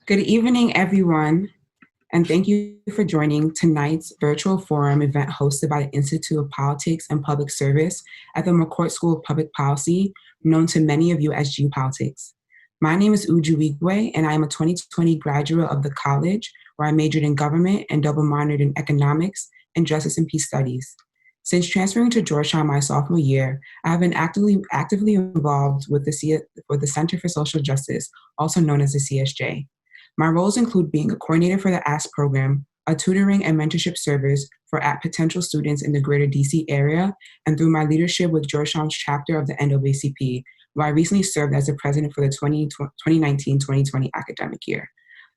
Good evening, everyone, and thank you for joining tonight's virtual forum event hosted by the Institute of Politics and Public Service at the McCourt School of Public Policy, known to many of you as Geopolitics. My name is Uju Igwe, and I am a 2020 graduate of the college, where I majored in government and double minored in economics and justice and peace studies. Since transferring to Georgetown my sophomore year, I have been actively involved with the Center for Social Justice, also known as the CSJ. My roles include being a coordinator for the ASK program, a tutoring and mentorship service for potential students in the greater DC area, and through my leadership with Georgetown's chapter of the NAACP, where I recently served as the president for the 2019-2020 academic year.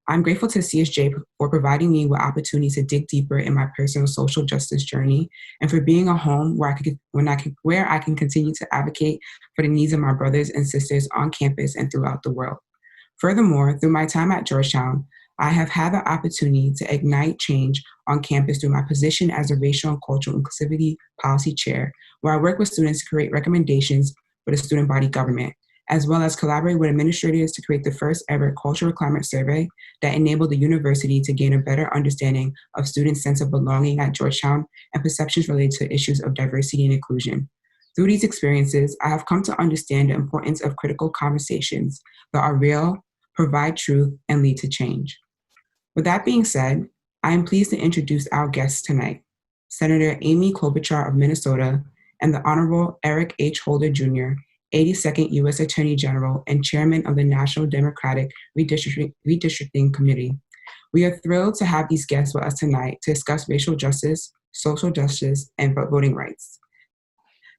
I'm grateful to CSJ for providing me with opportunities to dig deeper in my personal social justice journey and for being a home where I can continue to advocate for the needs of my brothers and sisters on campus and throughout the world. Furthermore, through my time at Georgetown, I have had the opportunity to ignite change on campus through my position as a racial and cultural inclusivity policy chair, where I work with students to create recommendations for the student body government, as well as collaborate with administrators to create the first ever cultural climate survey that enabled the university to gain a better understanding of students' sense of belonging at Georgetown and perceptions related to issues of diversity and inclusion. Through these experiences, I have come to understand the importance of critical conversations that are real, provide truth, and lead to change. With that being said, I am pleased to introduce our guests tonight, Senator Amy Klobuchar of Minnesota and the Honorable Eric H. Holder Jr., 82nd U.S. Attorney General and Chairman of the National Democratic Redistricting Committee. We are thrilled to have these guests with us tonight to discuss racial justice, social justice, and voting rights.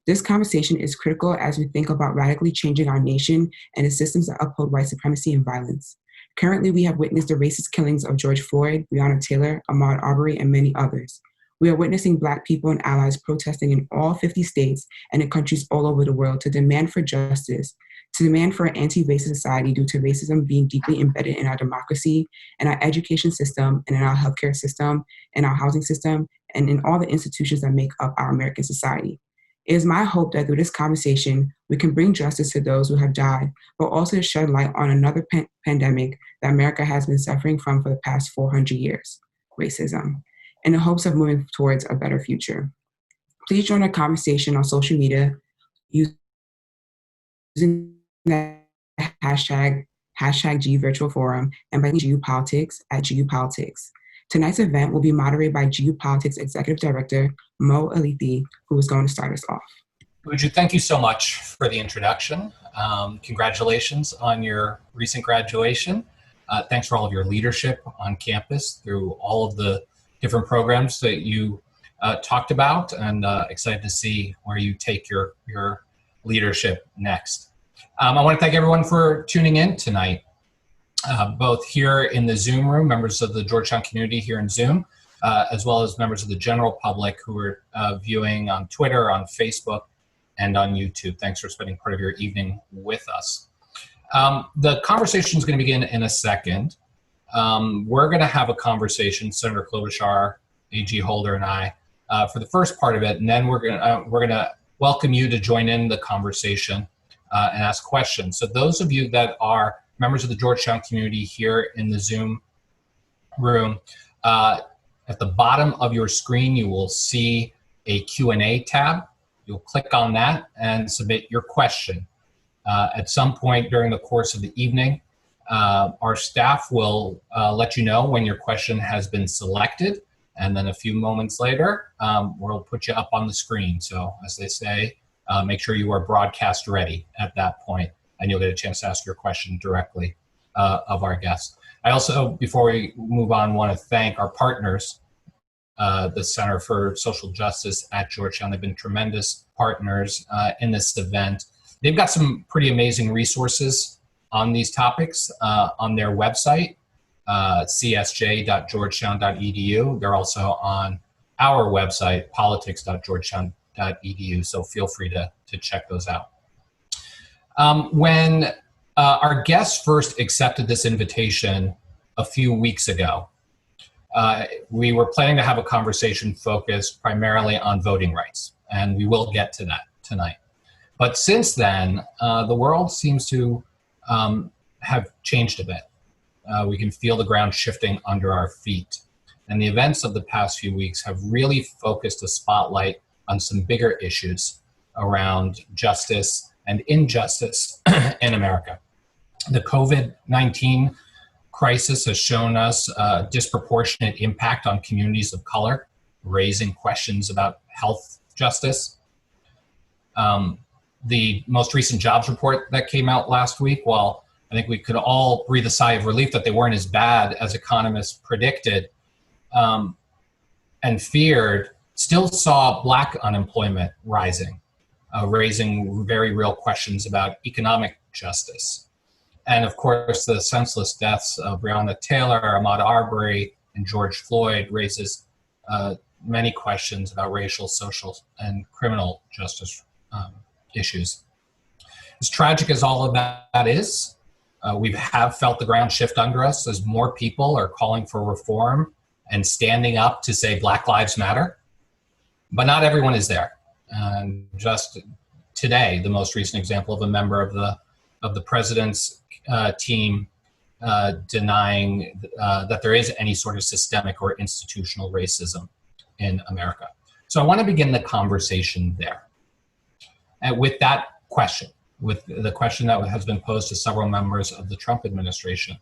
This conversation is critical as we think about radically changing our nation and the systems that uphold white supremacy and violence. Currently, we have witnessed the racist killings of George Floyd, Breonna Taylor, Ahmaud Arbery, and many others. We are witnessing Black people and allies protesting in all 50 states and in countries all over the world to demand for justice, to demand for an anti-racist society due to racism being deeply embedded in our democracy, in our education system, and in our healthcare system, in our housing system, and in all the institutions that make up our American society. It is my hope that through this conversation, we can bring justice to those who have died, but also to shed light on another pandemic that America has been suffering from for the past 400 years, racism, in the hopes of moving towards a better future. Please join our conversation on social media using the hashtag #GVirtualForum and by Geopolitics at Geopolitics. Tonight's event will be moderated by Geopolitics Executive Director Mo Alithi, who is going to start us off. Uju, thank you so much for the introduction. Congratulations on your recent graduation. Thanks for all of your leadership on campus through all of the different programs that you talked about, and excited to see where you take your leadership next. I want to thank everyone for tuning in tonight, both here in the Zoom room, members of the Georgetown community here in Zoom, as well as members of the general public who are viewing on Twitter, on Facebook, and on YouTube. Thanks for spending part of your evening with us. The conversation is going to begin in a second. We're going to have a conversation, Senator Klobuchar, AG Holder, and I, for the first part of it, and then we're going to welcome you to join in the conversation and ask questions. So those of you that are members of the Georgetown community here in the Zoom room, at the bottom of your screen, you will see a Q&A tab. You'll click on that and submit your question. At some point during the course of the evening, our staff will let you know when your question has been selected, and then a few moments later, we'll put you up on the screen. So as they say, make sure you are broadcast ready at that point, and you'll get a chance to ask your question directly of our guests. I also, before we move on, want to thank our partners, the Center for Social Justice at Georgetown. They've been tremendous partners in this event. They've got some pretty amazing resources on these topics on their website, csj.georgetown.edu. They're also on our website, politics.georgetown.edu, so feel free to check those out. When our guests first accepted this invitation a few weeks ago, we were planning to have a conversation focused primarily on voting rights, and we will get to that tonight. But since then, the world seems to have changed a bit. We can feel the ground shifting under our feet. And the events of the past few weeks have really focused a spotlight on some bigger issues around justice and injustice in America. The COVID-19 crisis has shown us a disproportionate impact on communities of color, raising questions about health justice. The most recent jobs report that came out last week, while I think we could all breathe a sigh of relief that they weren't as bad as economists predicted and feared, still saw Black unemployment rising, raising very real questions about economic justice. And of course, the senseless deaths of Breonna Taylor, Ahmaud Arbery, and George Floyd raises many questions about racial, social, and criminal justice issues. As tragic as all of that is, we have felt the ground shift under us as more people are calling for reform and standing up to say Black Lives Matter. But not everyone is there. And just today, the most recent example of a member of the president's team denying that there is any sort of systemic or institutional racism in America. So I want to begin the conversation there. And with that question, with the question that has been posed to several members of the Trump administration,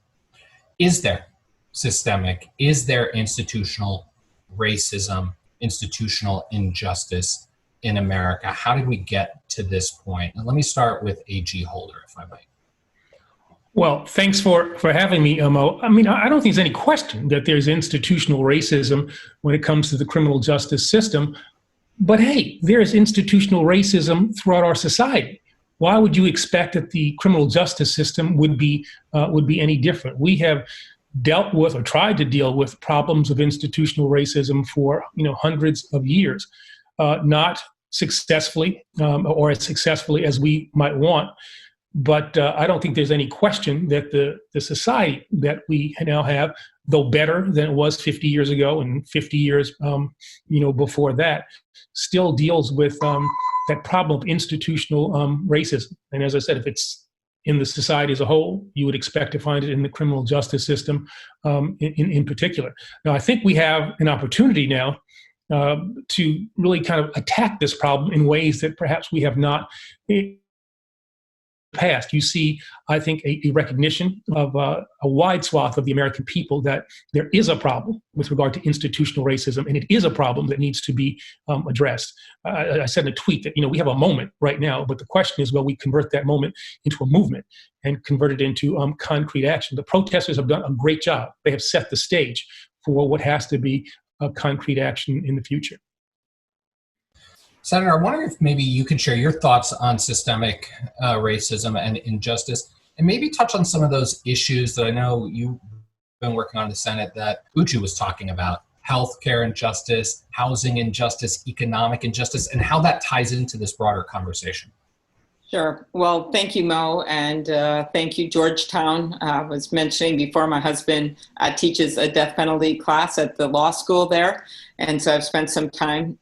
is there systemic, is there institutional racism, institutional injustice in America? How did we get to this point? And let me start with A.G. Holder, if I might. Well, thanks for having me, Mo. I mean, I don't think there's any question that there's institutional racism when it comes to the criminal justice system. But hey, there is institutional racism throughout our society. Why would you expect that the criminal justice system would be any different? We have dealt with or tried to deal with problems of institutional racism for hundreds of years, not successfully or as successfully as we might want. But I don't think there's any question that the society that we now have, though better than it was 50 years ago and 50 years before that, still deals with that problem of institutional racism. And as I said, if it's in the society as a whole, you would expect to find it in the criminal justice system in particular. Now, I think we have an opportunity now to really kind of attack this problem in ways that perhaps we have not past. You see, I think, a recognition of a wide swath of the American people that there is a problem with regard to institutional racism, and it is a problem that needs to be addressed. I said in a tweet that, we have a moment right now, but the question is, will we convert that moment into a movement and convert it into concrete action? The protesters have done a great job. They have set the stage for what has to be a concrete action in the future. Senator, I wonder if maybe you can share your thoughts on systemic racism and injustice, and maybe touch on some of those issues that I know you've been working on in the Senate that Uju was talking about: healthcare injustice, housing injustice, economic injustice, and how that ties into this broader conversation. Sure. Well, thank you, Mo, and thank you, Georgetown. I was mentioning before, my husband teaches a death penalty class at the law school there, and so I've spent some time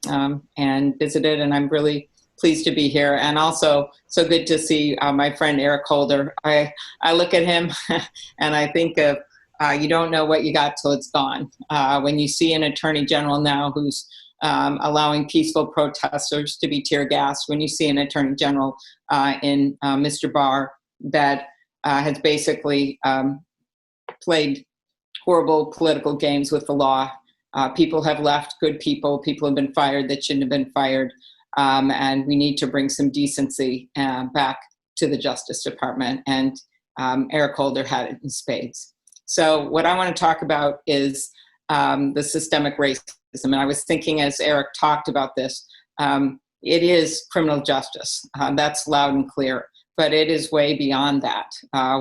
and visited, and I'm really pleased to be here. And also, so good to see my friend Eric Holder. I look at him and I think of, you don't know what you got till it's gone. When you see an attorney general now who's allowing peaceful protesters to be tear gassed, when you see an attorney general in Mr. Barr that has basically played horrible political games with the law. People have left, good people have been fired that shouldn't have been fired. And we need to bring some decency back to the Justice Department. And Eric Holder had it in spades. So what I want to talk about is the systemic racism. And I was thinking, as Eric talked about this, it is criminal justice. That's loud and clear. But it is way beyond that.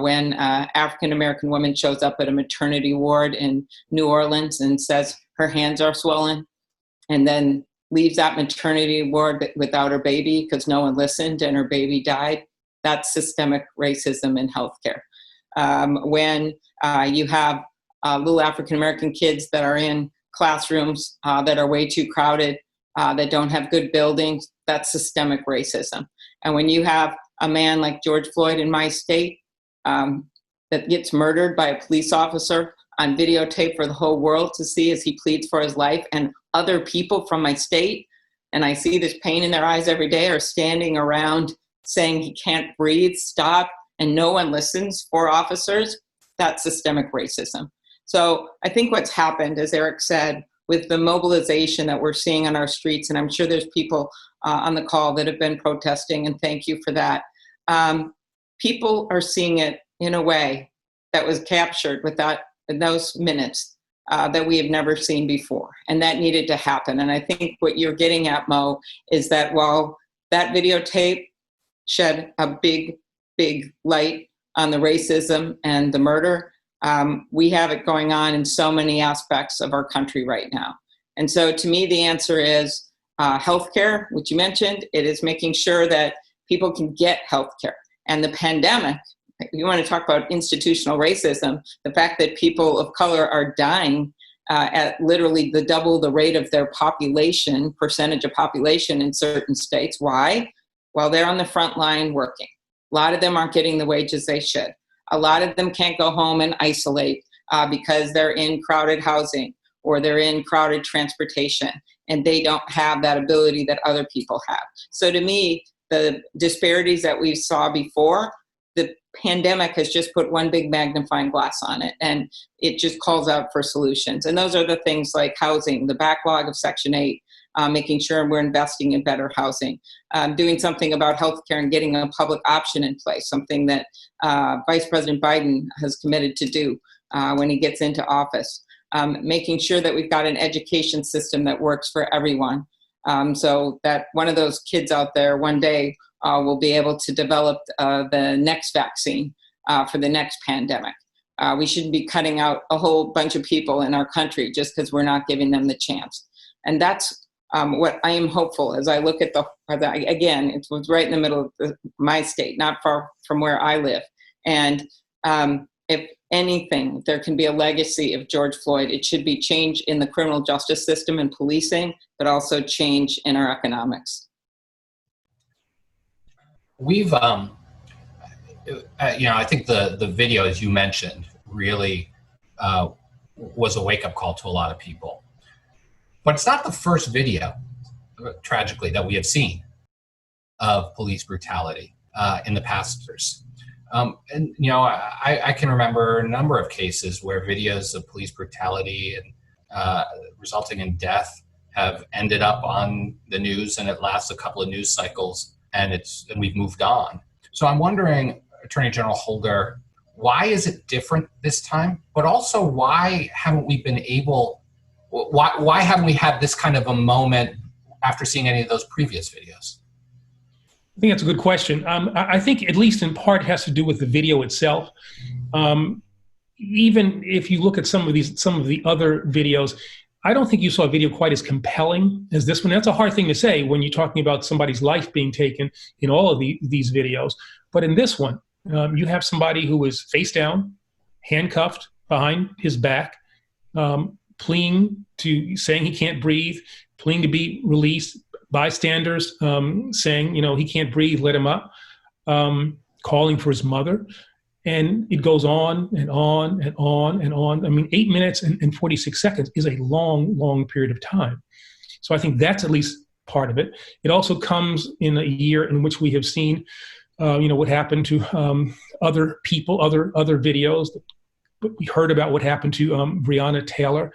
When an African-American woman shows up at a maternity ward in New Orleans and says her hands are swollen, and then leaves that maternity ward without her baby because no one listened and her baby died, that's systemic racism in healthcare. When you have little African-American kids that are in classrooms that are way too crowded, that don't have good buildings, that's systemic racism. And when you have a man like George Floyd in my state, that gets murdered by a police officer on videotape for the whole world to see as he pleads for his life, and other people from my state, and I see this pain in their eyes every day, are standing around saying he can't breathe, stop, and no one listens for officers, that's systemic racism. So I think what's happened, as Eric said, with the mobilization that we're seeing on our streets, and I'm sure there's people on the call that have been protesting, and thank you for that. People are seeing it in a way that was captured in those minutes that we have never seen before, and that needed to happen. And I think what you're getting at, Mo, is that while that videotape shed a big, big light on the racism and the murder, we have it going on in so many aspects of our country right now. And so to me, the answer is healthcare, which you mentioned. It is making sure that people can get healthcare. And the pandemic, you want to talk about institutional racism, the fact that people of color are dying at literally double the rate of their population, percentage of population in certain states. Why? Well, they're on the front line working. A lot of them aren't getting the wages they should. A lot of them can't go home and isolate because they're in crowded housing or they're in crowded transportation, and they don't have that ability that other people have. So to me, the disparities that we saw before, the pandemic has just put one big magnifying glass on it, and it just calls out for solutions. And those are the things like housing, the backlog of Section 8, making sure we're investing in better housing, doing something about healthcare and getting a public option in place, something that Vice President Biden has committed to do when he gets into office, making sure that we've got an education system that works for everyone, so that one of those kids out there one day will be able to develop the next vaccine for the next pandemic. We shouldn't be cutting out a whole bunch of people in our country just because we're not giving them the chance. And that's what I am hopeful as I look at again, it was right in the middle of my state, not far from where I live. And if anything, there can be a legacy of George Floyd, it should be change in the criminal justice system and policing, but also change in our economics. We've, I think the video, as you mentioned, really was a wake-up call to a lot of people. But it's not the first video, tragically, that we have seen of police brutality in the past years. I can remember a number of cases where videos of police brutality and resulting in death have ended up on the news, and it lasts a couple of news cycles, and we've moved on. So I'm wondering, Attorney General Holder, why is it different this time? But also, why haven't we been able? Why haven't we had this kind of a moment after seeing any of those previous videos? I think that's a good question. I think at least in part it has to do with the video itself. Even if you look at some of the other videos, I don't think you saw a video quite as compelling as this one. That's a hard thing to say when you're talking about somebody's life being taken in all of these videos. But in this one, you have somebody who is face down, handcuffed behind his back, saying he can't breathe, pleading to be released, bystanders saying, he can't breathe, let him up, calling for his mother. And it goes on and on and on and on. I mean, 8 minutes and 46 seconds is a long, long period of time. So I think that's at least part of it. It also comes in a year in which we have seen, what happened to other people, other videos. But we heard about what happened to Breonna Taylor.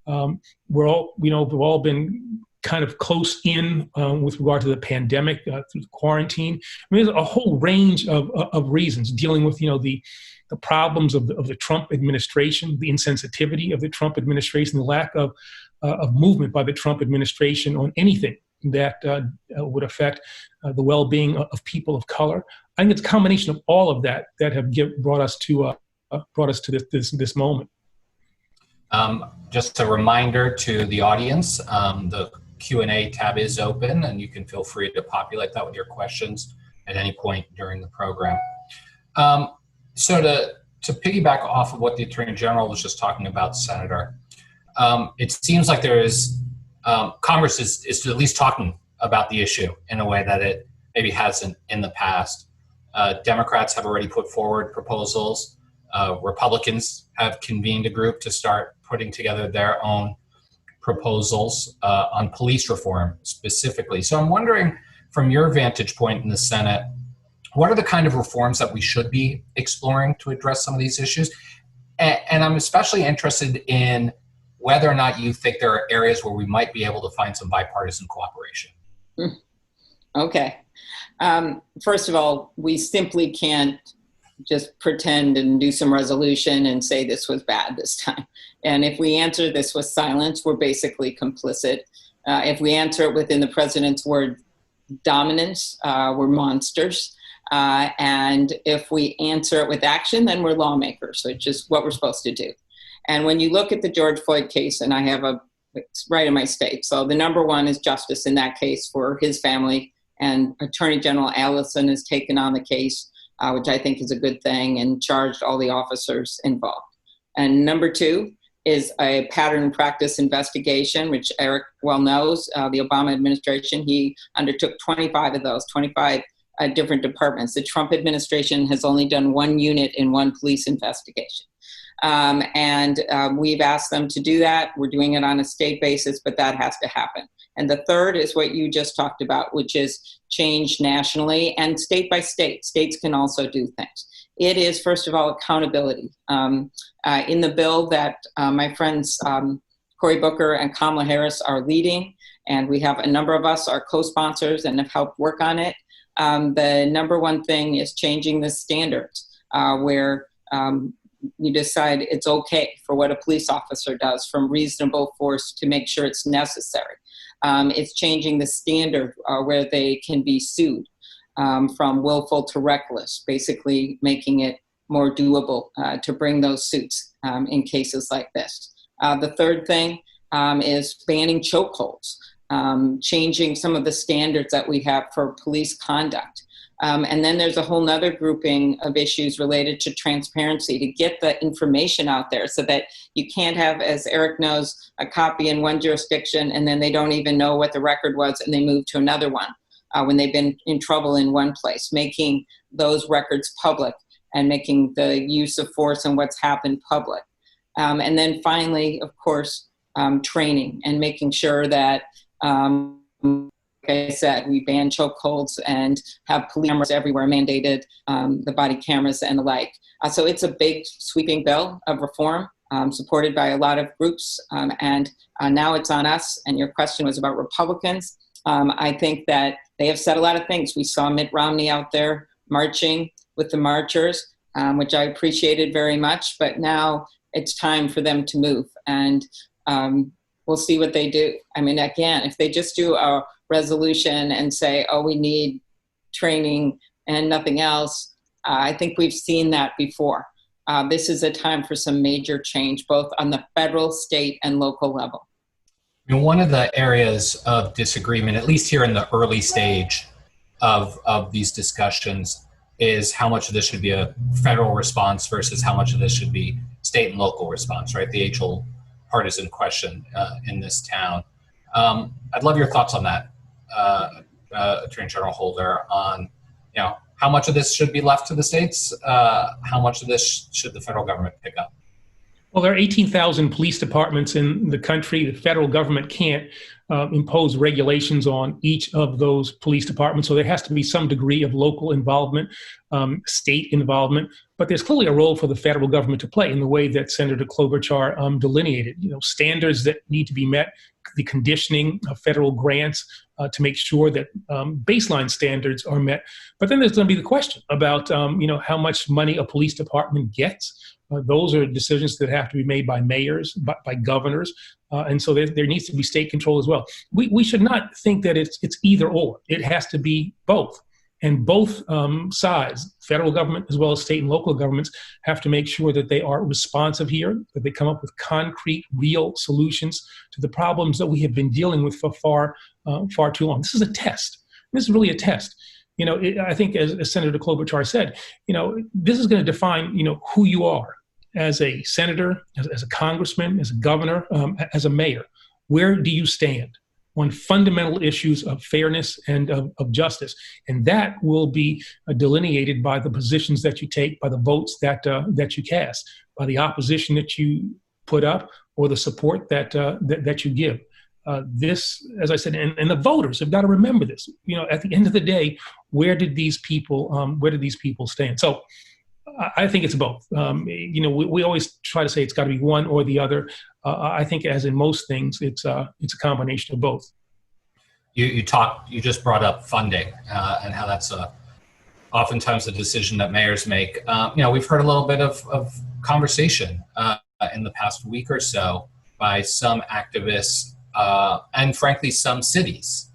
We've all been kind of close in with regard to the pandemic through the quarantine. I mean, there's a whole range of reasons dealing with, the problems of the Trump administration, the insensitivity of the Trump administration, the lack of movement by the Trump administration on anything that would affect the well-being of people of color. I think it's a combination of all of that have brought us to this moment. Just a reminder to the audience, the Q&A tab is open, and you can feel free to populate that with your questions at any point during the program. So to piggyback off of what the Attorney General was just talking about, Senator, it seems like there is, Congress is at least talking about the issue in a way that it maybe hasn't in the past. Democrats have already put forward proposals Republicans have convened a group to start putting together their own proposals on police reform specifically. So I'm wondering, from your vantage point in the Senate, what are the kind of reforms that we should be exploring to address some of these issues? And I'm especially interested in whether or not you think there are areas where we might be able to find some bipartisan cooperation. Okay. First of all, we simply can't just pretend and do some resolution and say this was bad this time. And if we answer this with silence, we're basically complicit. If we answer it within the president's word dominance, we're monsters. And if we answer it with action, then we're lawmakers, which is what we're supposed to do. And when you look at the George Floyd case, and I have it's right in my state. So the number one is justice in that case for his family, and Attorney General Allison has taken on the case, which I think is a good thing, and charged all the officers involved. And number two is a pattern and practice investigation, which Eric well knows. The Obama administration, he undertook 25 of those, 25 different departments. The Trump administration has only done one unit in one police investigation. We've asked them to do that. We're doing it on a state basis, but that has to happen. And the third is what you just talked about, which is change nationally and state by state. States can also do things. It is, first of all, accountability. In the bill that my friends Cory Booker and Kamala Harris are leading, and we have a number of us are co-sponsors and have helped work on it. The number one thing is changing the standards where you decide it's okay for what a police officer does, from reasonable force to make sure it's necessary. It's changing the standard where they can be sued from willful to reckless, basically making it more doable to bring those suits in cases like this. The third thing is banning chokeholds, changing some of the standards that we have for police conduct. And then there's a whole nother grouping of issues related to transparency, to get the information out there so that you can't have, as Eric knows, a copy in one jurisdiction and then they don't even know what the record was and they move to another one when they've been in trouble in one place, making those records public and making the use of force and what's happened public. And then finally, of course, training and making sure that like I said, we ban chokeholds and have police cameras everywhere mandated, the body cameras and the like. So it's a big sweeping bill of reform supported by a lot of groups. And now it's on us. And your question was about Republicans. I think that they have said a lot of things. We saw Mitt Romney out there marching with the marchers, which I appreciated very much. But now it's time for them to move. And we'll see what they do. I mean, again, if they just do a resolution and say, oh, we need training and nothing else, I think we've seen that before. This is a time for some major change, both on the federal, state, and local level. And one of the areas of disagreement, at least here in the early stage of these discussions, is how much of this should be a federal response versus how much of this should be state and local response, right? The age-old partisan question in this town. I'd love your thoughts on that, Attorney General Holder, on how much of this should be left to the states, how much of this should the federal government pick up? Well, there are 18,000 police departments in the country. The federal government can't impose regulations on each of those police departments. So there has to be some degree of local involvement, state involvement. But there's clearly a role for the federal government to play in the way that Senator Klobuchar delineated. Standards that need to be met, the conditioning of federal grants to make sure that baseline standards are met. But then there's going to be the question about how much money a police department gets. Those are decisions that have to be made by mayors, by governors, and so there needs to be state control as well. We should not think that it's either or. It has to be both. And both sides, federal government as well as state and local governments, have to make sure that they are responsive here, that they come up with concrete, real solutions to the problems that we have been dealing with for far too long. This is a test. This is really a test. I think as Senator Klobuchar said, this is going to define, who you are as a senator, as a congressman, as a governor, as a mayor. Where do you stand? on fundamental issues of fairness and of justice. And that will be delineated by the positions that you take, by the votes that you cast, by the opposition that you put up, or the support that you give. This, as I said, and the voters have got to remember this. At the end of the day, where did these people stand? So I think it's both. We always try to say it's got to be one or the other. I think, as in most things, it's a combination of both. You just brought up funding and how that's oftentimes a decision that mayors make. We've heard a little bit of conversation in the past week or so by some activists and, frankly, some cities.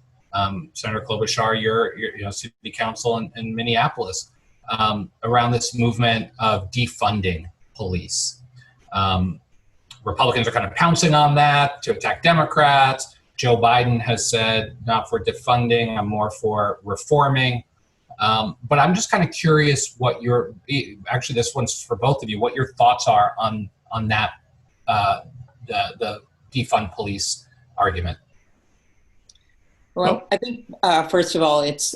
Senator Klobuchar, your city council in Minneapolis, around this movement of defunding police. Republicans are kind of pouncing on that to attack Democrats. Joe Biden has said, not for defunding, I'm more for reforming. But I'm just kind of curious what actually this one's for both of you, what your thoughts are on that, the defund police argument. Well, I think first of all, it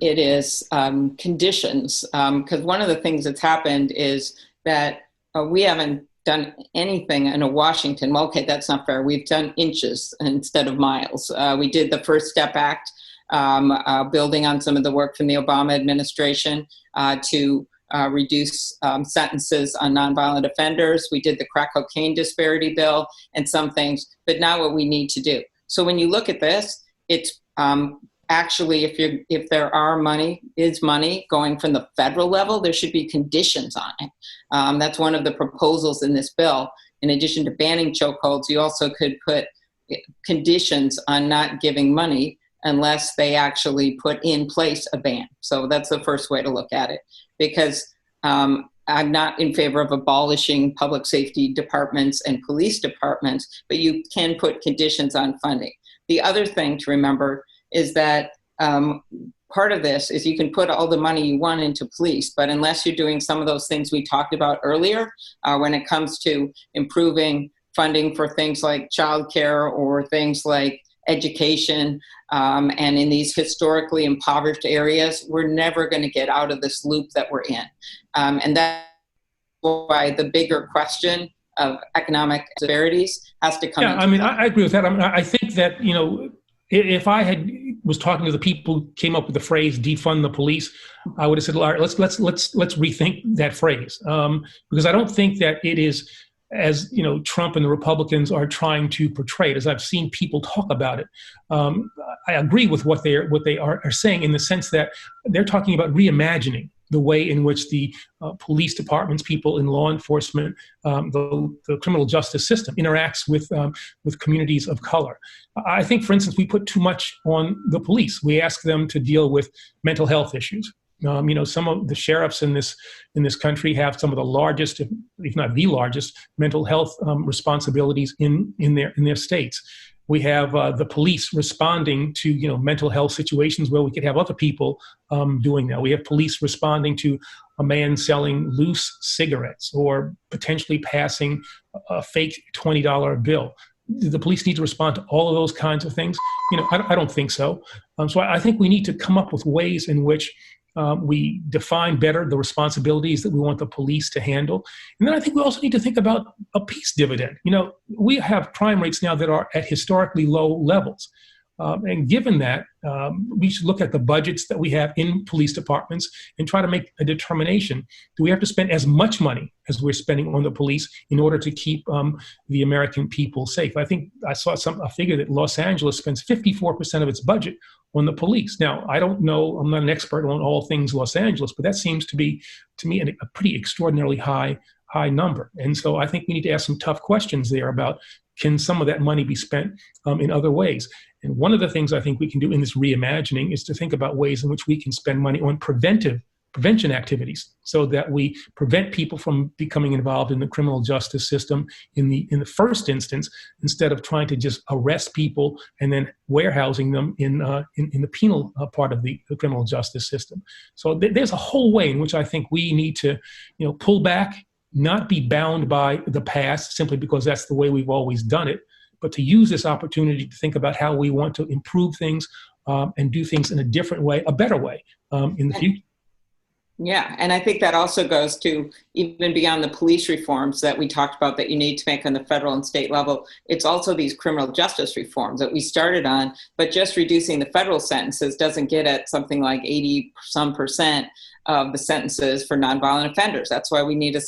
is conditions, because one of the things that's happened is that we haven't done anything in Washington. Well, okay, that's not fair. We've done inches instead of miles. We did the First Step Act, building on some of the work from the Obama administration to reduce sentences on nonviolent offenders. We did the crack cocaine disparity bill and some things, but now what we need to do. So when you look at this, it's actually, if there are money going from the federal level, there should be conditions on it. That's one of the proposals in this bill. In addition to banning chokeholds, you also could put conditions on not giving money unless they actually put in place a ban. So that's the first way to look at it, because I'm not in favor of abolishing public safety departments and police departments, but you can put conditions on funding. The other thing to remember is that part of this is you can put all the money you want into police, but unless you're doing some of those things we talked about earlier, when it comes to improving funding for things like childcare or things like education, and in these historically impoverished areas, we're never going to get out of this loop that we're in. And that's why the bigger question of economic disparities has to come. Yeah, I mean, I agree with that. I think that, if I was talking to the people who came up with the phrase "defund the police," I would have said, "All right, let's rethink that phrase," because I don't think that it is, as Trump and the Republicans are trying to portray it. As I've seen people talk about it, I agree with what they are saying, in the sense that they're talking about reimagining the way in which the police departments, people in law enforcement, the criminal justice system interacts with communities of color. I think, for instance, we put too much on the police. We ask them to deal with mental health issues. Some of the sheriffs in this country have some of the largest, if not the largest, mental health responsibilities in their states. We have the police responding to mental health situations where we could have other people doing that. We have police responding to a man selling loose cigarettes or potentially passing a fake $20 bill. Do the police need to respond to all of those kinds of things? I don't think so. So I think we need to come up with ways in which we define better the responsibilities that we want the police to handle. And then I think we also need to think about a peace dividend. We have crime rates now that are at historically low levels. And given that, we should look at the budgets that we have in police departments and try to make a determination. Do we have to spend as much money as we're spending on the police in order to keep the American people safe? I think I saw a figure that Los Angeles spends 54% of its budget on the police. Now, I don't know, I'm not an expert on all things Los Angeles, but that seems to be, to me, a pretty extraordinarily high number. And so I think we need to ask some tough questions there about, can some of that money be spent in other ways? And one of the things I think we can do in this reimagining is to think about ways in which we can spend money on prevention activities, so that we prevent people from becoming involved in the criminal justice system in the first instance, instead of trying to just arrest people and then warehousing them in the penal part of the criminal justice system. So there's a whole way in which I think we need to pull back, not be bound by the past simply because that's the way we've always done it, but to use this opportunity to think about how we want to improve things and do things in a different way, a better way in the future. Yeah, and I think that also goes to even beyond the police reforms that we talked about that you need to make on the federal and state level. It's also these criminal justice reforms that we started on, but just reducing the federal sentences doesn't get at something like 80% of the sentences for nonviolent offenders. That's why we need a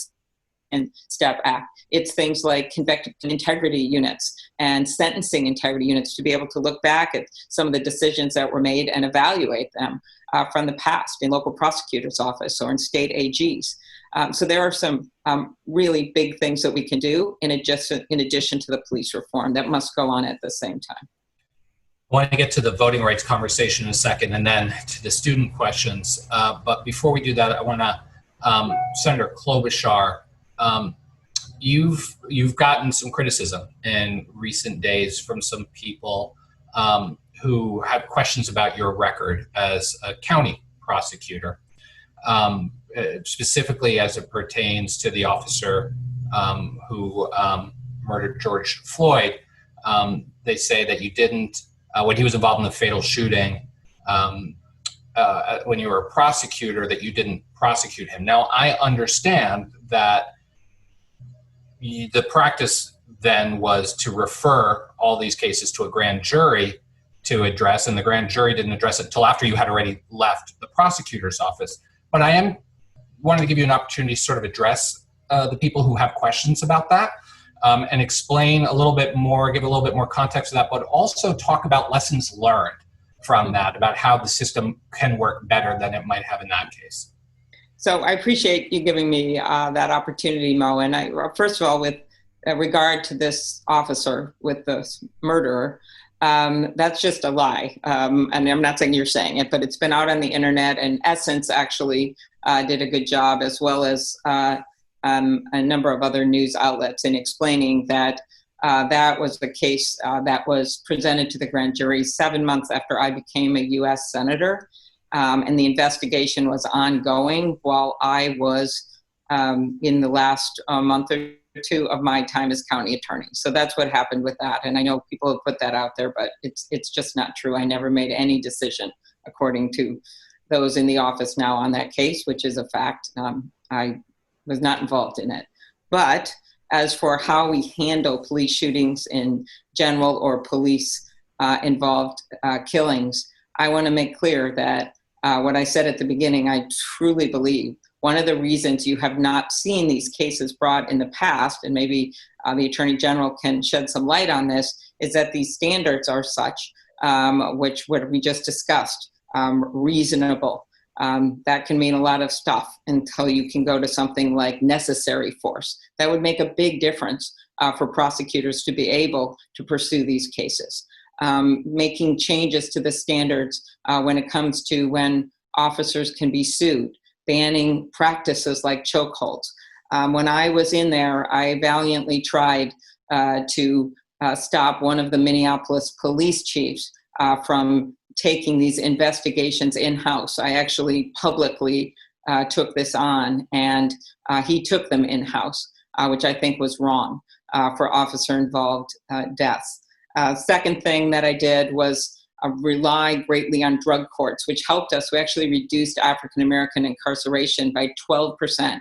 Step Act. It's things like conviction integrity units and sentencing integrity units to be able to look back at some of the decisions that were made and evaluate them from the past in local prosecutor's office or in state AGs. So there are some really big things that we can do in addition to the police reform that must go on at the same time. I want to get to the voting rights conversation in a second and then to the student questions. But before we do that, I want to, Senator Klobuchar, you've gotten some criticism in recent days from some people who have questions about your record as a county prosecutor, specifically as it pertains to the officer who murdered George Floyd. They say that you didn't, when he was involved in the fatal shooting, when you were a prosecutor, that you didn't prosecute him. Now, I understand that the practice then was to refer all these cases to a grand jury to address, and the grand jury didn't address it until after you had already left the prosecutor's office. But I am wanting to give you an opportunity to sort of address the people who have questions about that and explain a little bit more, give a little bit more context to that, but also talk about lessons learned from that, about how the system can work better than it might have in that case. So I appreciate you giving me that opportunity, Mo. And first of all, with regard to this officer with the murderer, that's just a lie. And I'm not saying you're saying it, but it's been out on the internet, and Essence actually did a good job, as well as a number of other news outlets, in explaining that that was the case that was presented to the grand jury 7 months after I became a U.S. Senator. And the investigation was ongoing while I was in the last month or two of my time as county attorney. So that's what happened with that. And I know people have put that out there, but it's just not true. I never made any decision, according to those in the office now, on that case, which is a fact. I was not involved in it. But as for how we handle police shootings in general or police involved killings, I want to make clear that what I said at the beginning, I truly believe one of the reasons you have not seen these cases brought in the past, and maybe the Attorney General can shed some light on this, is that these standards are such, which what we just discussed, reasonable. That can mean a lot of stuff until you can go to something like necessary force. That would make a big difference for prosecutors to be able to pursue these cases. Making changes to the standards when it comes to when officers can be sued, banning practices like chokeholds. When I was in there, I valiantly tried to stop one of the Minneapolis police chiefs from taking these investigations in-house. I actually publicly took this on, and he took them in-house, which I think was wrong for officer-involved deaths. Second thing that I did was rely greatly on drug courts, which helped us. We actually reduced African-American incarceration by 12%,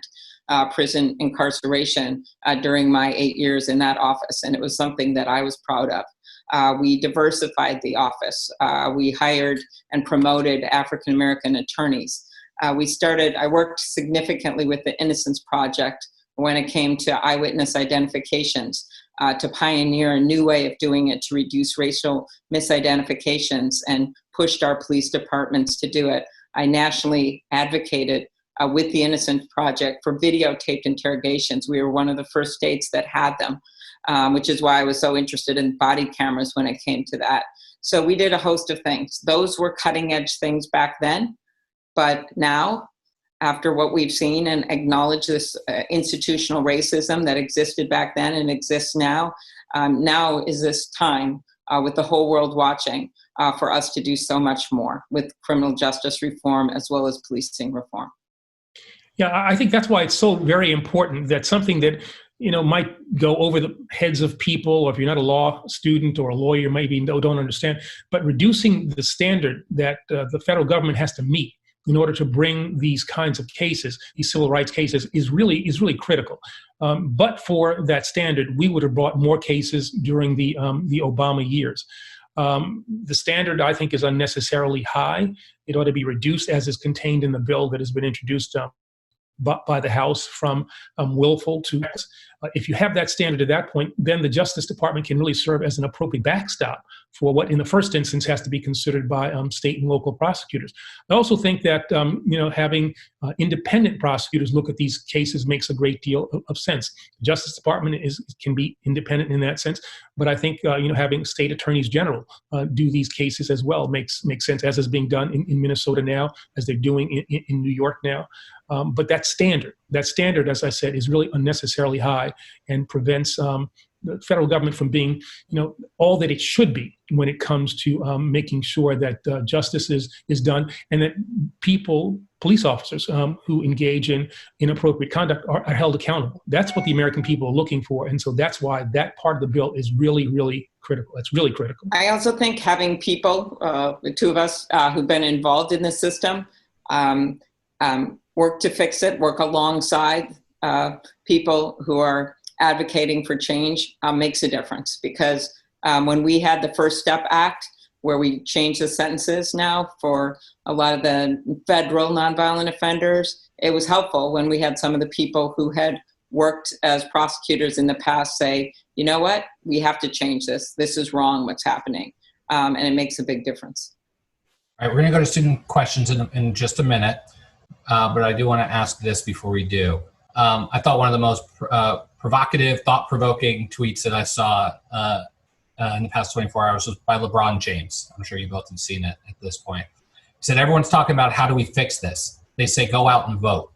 prison incarceration during my 8 years in that office. And it was something that I was proud of. We diversified the office. We hired and promoted African-American attorneys. I worked significantly with the Innocence Project when it came to eyewitness identifications, to pioneer a new way of doing it, to reduce racial misidentifications, and pushed our police departments to do it. I nationally advocated with the Innocence Project for videotaped interrogations. We were one of the first states that had them, which is why I was so interested in body cameras when it came to that. So we did a host of things. Those were cutting edge things back then, but now, after what we've seen and acknowledge this institutional racism that existed back then and exists now, now is this time with the whole world watching for us to do so much more with criminal justice reform as well as policing reform. Yeah, I think that's why it's so very important that something that might go over the heads of people, or if you're not a law student or a lawyer, maybe don't understand. But reducing the standard that the federal government has to meet in order to bring these kinds of cases, these civil rights cases, is really critical. But for that standard, we would have brought more cases during the Obama years. The standard, I think, is unnecessarily high. It ought to be reduced, as is contained in the bill that has been introduced by the House, from willful to. If you have that standard at that point, then the Justice Department can really serve as an appropriate backstop for what, in the first instance, has to be considered by state and local prosecutors. I also think that having independent prosecutors look at these cases makes a great deal of sense. The Justice Department can be independent in that sense, but I think having state attorneys general do these cases as well makes sense, as is being done in Minnesota now, as they're doing in New York now. But that standard, as I said, is really unnecessarily high and prevents the federal government from being, all that it should be when it comes to making sure that justice is done, and that police officers who engage in inappropriate conduct are held accountable. That's what the American people are looking for, and so that's why that part of the bill is really, really critical. It's really critical. I also think having people, the two of us who've been involved in the system, work to fix it, work alongside people who are advocating for change makes a difference. Because when we had the First Step Act, where we changed the sentences now for a lot of the federal nonviolent offenders, it was helpful when we had some of the people who had worked as prosecutors in the past say, you know what, we have to change this. This is wrong, what's happening. And it makes a big difference. All right, we're going to go to student questions in just a minute. But I do want to ask this before we do. I thought one of the most provocative, thought-provoking tweets that I saw in the past 24 hours was by LeBron James. I'm sure you both have seen it at this point. He said, everyone's talking about how do we fix this? They say go out and vote.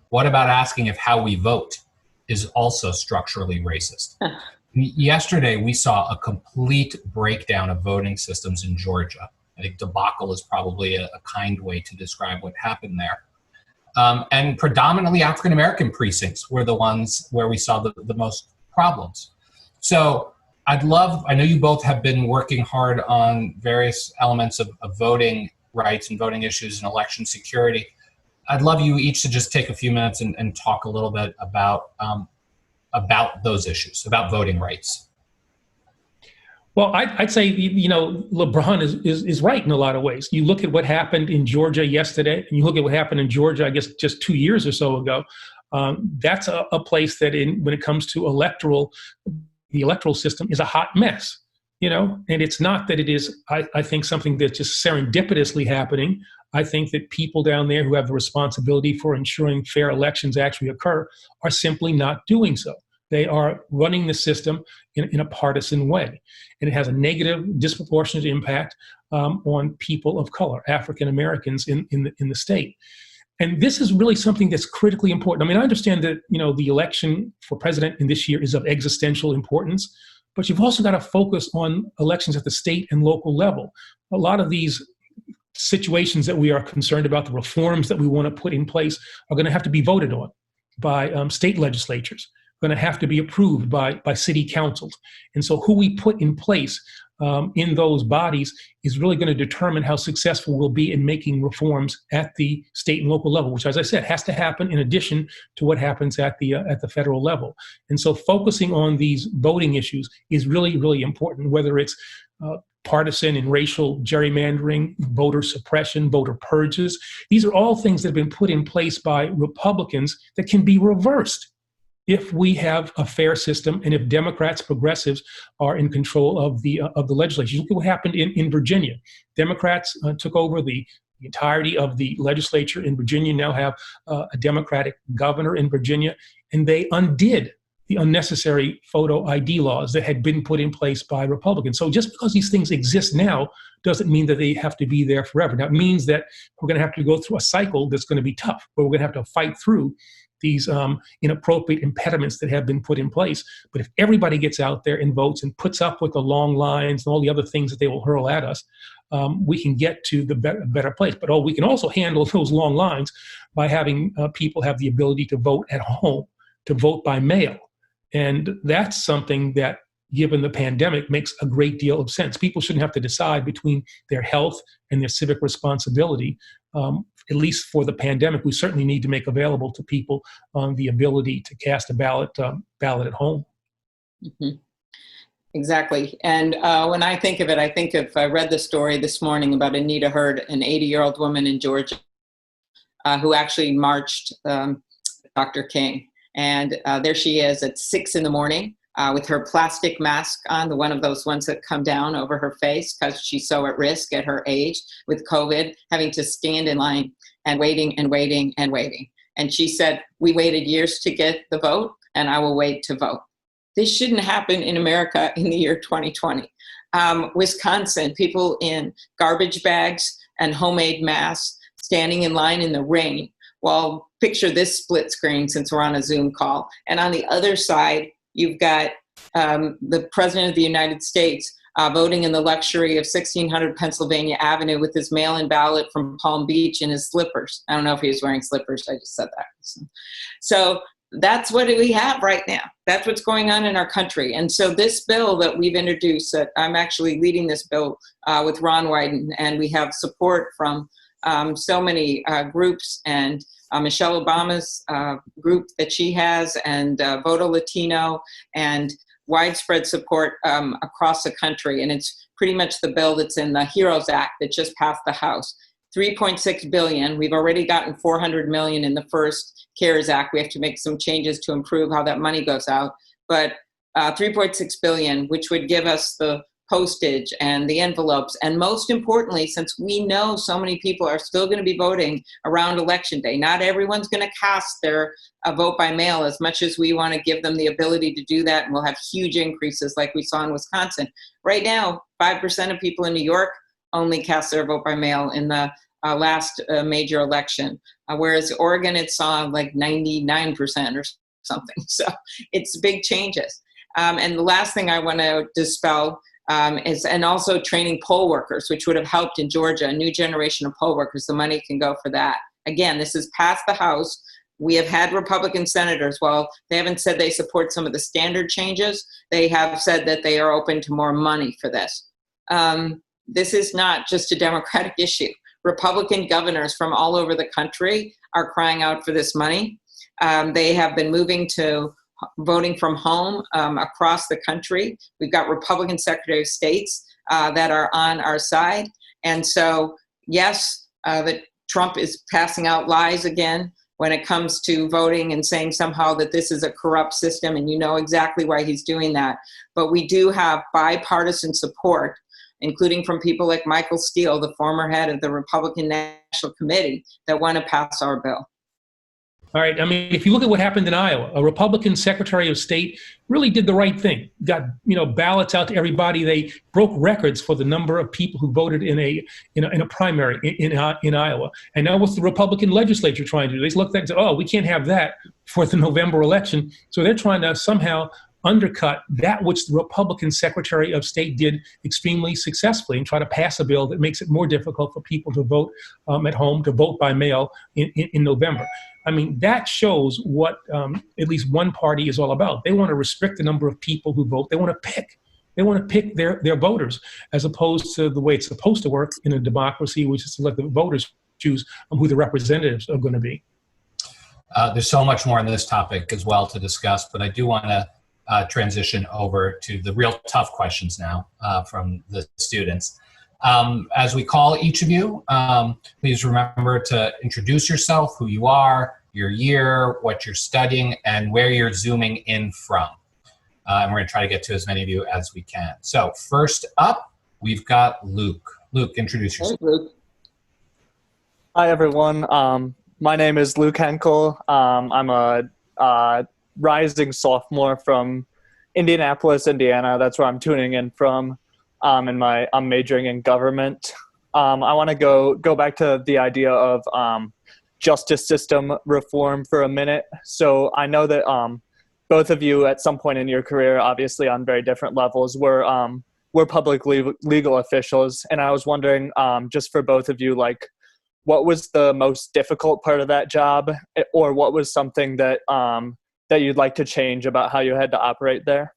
What about asking if how we vote is also structurally racist? Yesterday, we saw a complete breakdown of voting systems in Georgia. I think debacle is probably a kind way to describe what happened there. And predominantly African-American precincts were the ones where we saw the most problems. So I know you both have been working hard on various elements of voting rights and voting issues and election security. I'd love you each to just take a few minutes and talk a little bit about those issues, about voting rights. Well, I'd say, LeBron is right in a lot of ways. You look at what happened in Georgia yesterday, and you look at what happened in Georgia, I guess, just 2 years or so ago. That's a place that when it comes to the electoral system is a hot mess, and it's not that it is, I think, something that's just serendipitously happening. I think that people down there who have the responsibility for ensuring fair elections actually occur are simply not doing so. They are running the system in a partisan way. And it has a negative, disproportionate impact on people of color, African Americans in the state. And this is really something that's critically important. I mean, I understand that, the election for president in this year is of existential importance, but you've also got to focus on elections at the state and local level. A lot of these situations that we are concerned about, the reforms that we want to put in place, are going to have to be voted on by state legislatures. Going to have to be approved by city councils. And so who we put in place in those bodies is really going to determine how successful we'll be in making reforms at the state and local level, which, as I said, has to happen in addition to what happens at the federal level. And so focusing on these voting issues is really, really important, whether it's partisan and racial gerrymandering, voter suppression, voter purges. These are all things that have been put in place by Republicans that can be reversed if we have a fair system and if Democrats, progressives are in control of the legislature. Look at what happened in Virginia. Democrats took over the entirety of the legislature in Virginia, now have a Democratic governor in Virginia, and they undid the unnecessary photo ID laws that had been put in place by Republicans. So just because these things exist now doesn't mean that they have to be there forever. That means that we're going to have to go through a cycle that's going to be tough, where we're going to have to fight through these inappropriate impediments that have been put in place. But if everybody gets out there and votes and puts up with the long lines and all the other things that they will hurl at us, we can get to the better place. But we can also handle those long lines by having people have the ability to vote at home, to vote by mail, And that's something that, given the pandemic, makes a great deal of sense. People shouldn't have to decide between their health and their civic responsibility. At least for the pandemic, we certainly need to make available to people the ability to cast a ballot at home. Mm-hmm. Exactly. And when I think of it, I read the story this morning about Anita Hurd, an 80-year-old woman in Georgia who actually marched Dr. King. And there she is at 6 a.m. With her plastic mask on, one of those ones that come down over her face because she's so at risk at her age with COVID, having to stand in line and waiting and waiting and waiting. And she said, we waited years to get the vote, and I will wait to vote. This shouldn't happen in America in the year 2020. Wisconsin, people in garbage bags and homemade masks standing in line in the rain. Well, picture this split screen since we're on a Zoom call. And on the other side, you've got the President of the United States voting in the luxury of 1600 Pennsylvania Avenue with his mail-in ballot from Palm Beach in his slippers. I don't know if he was wearing slippers. I just said that. So that's what we have right now. That's what's going on in our country. And so this bill that we've introduced, I'm actually leading this bill with Ron Wyden, and we have support from so many groups, and Michelle Obama's group that she has, and Voto Latino, and widespread support across the country. And it's pretty much the bill that's in the HEROES Act that just passed the House. $3.6 billion. We've already gotten $400 million in the first CARES Act. We have to make some changes to improve how that money goes out. But $3.6 billion, which would give us the postage and the envelopes. And most importantly, since we know so many people are still going to be voting around Election Day, not everyone's going to cast their vote by mail as much as we want to give them the ability to do that. And we'll have huge increases like we saw in Wisconsin. Right now, 5% of people in New York only cast their vote by mail in the last major election, whereas Oregon, it saw like 99% or something. So it's big changes. And the last thing I want to dispel and also training poll workers, which would have helped in Georgia, a new generation of poll workers. The money can go for that. Again, this is past the House. We have had Republican senators. While they haven't said they support some of the standard changes, they have said that they are open to more money for this. This is not just a Democratic issue. Republican governors from all over the country are crying out for this money. They have been moving to voting from home across the country. We've got Republican Secretary of States that are on our side. And so, yes, that Trump is passing out lies again when it comes to voting and saying somehow that this is a corrupt system, and you know exactly why he's doing that. But we do have bipartisan support, including from people like Michael Steele, the former head of the Republican National Committee, that want to pass our bill. All right. I mean, if you look at what happened in Iowa, a Republican Secretary of State really did the right thing. Got ballots out to everybody. They broke records for the number of people who voted in a primary in Iowa. And now what's the Republican legislature trying to do? They looked at it and said, oh, we can't have that for the November election. So they're trying to somehow undercut that which the Republican Secretary of State did extremely successfully, and try to pass a bill that makes it more difficult for people to vote at home, to vote by mail in November. I mean, that shows what at least one party is all about. They want to restrict the number of people who vote. They want to pick their voters, as opposed to the way it's supposed to work in a democracy, which is to let the voters choose who the representatives are going to be. There's so much more on this topic as well to discuss, but I do want to transition over to the real tough questions now from the students. As we call each of you, please remember to introduce yourself, who you are, your year, what you're studying, and where you're zooming in from. And we're going to try to get to as many of you as we can. So first up, we've got Luke. Luke, introduce yourself. Hey, Luke. Hi, everyone. My name is Luke Henkel. I'm a rising sophomore from Indianapolis, Indiana. That's where I'm tuning in from. I'm majoring in government. I want to go back to the idea of justice system reform for a minute. So I know that both of you at some point in your career, obviously on very different levels, were public legal officials. And I was wondering, just for both of you, like, what was the most difficult part of that job, or what was something that that you'd like to change about how you had to operate there?